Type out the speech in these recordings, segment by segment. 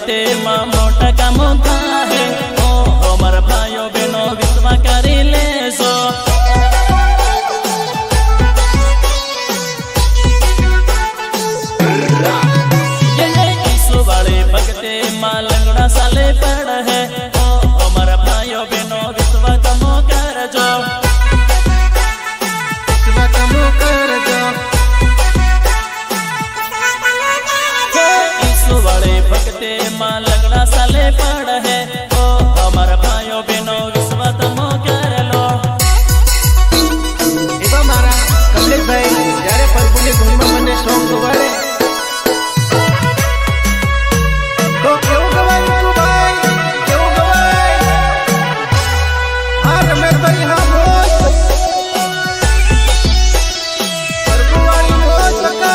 भगते मां मोटा काम थाहे ओ हमार भाइयो बहनो विश्वा करी लेसो ये ईसु वाले भगते मां लंगड़ा साले पड़ है ओ हमार भाइयो बहनो विश्वा कमो करजो भगते मां लंगड़ा साले पड़ है ओ हमारा भाइयों बहनों विश्वा तमो कर लो एवा मारा कमलेश भाई जारे परपुनी धूम में मने सॉन्ग गवाड़े तो केवो गवाई तू भाई केवो गवाई हां रमेश भाई हां बोल परपुवाड़ी बोल लगा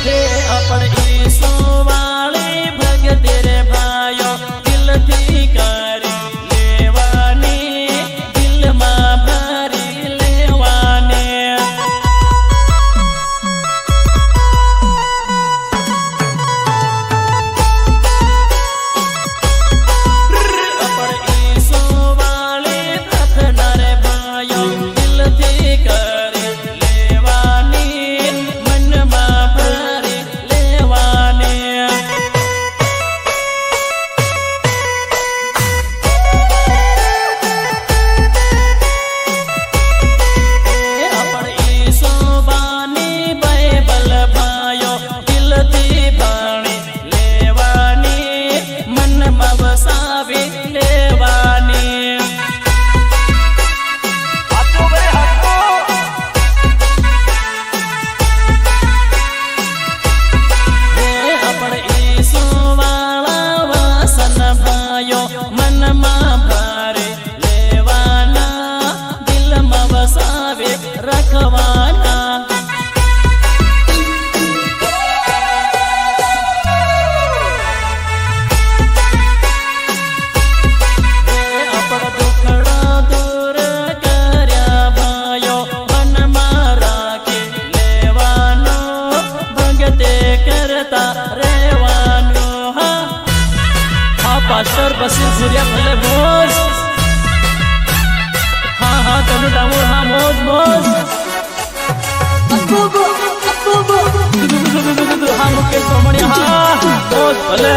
हे अपन ईसु तेरे भाइयों दिल थी करी लेवानी दिल मां भरी लेवाने अपन ईसु वाले प्रार्थना रे भाइयों दिल थी करी लेवानी मन मां भरी लेवाने मन मां भारे लेवाना दिल मां वसावे रखवाना अपन दुखड़ा दूर कर्या भाइयों मन मां राखे लेवानो भगते करता रेवानो पास्टर बसीर सूर्या भले बोस हाँ हाँ तनु डामोर हाँ मोज मोज हाँ मुकेश सोमणिया हाँ मोज भले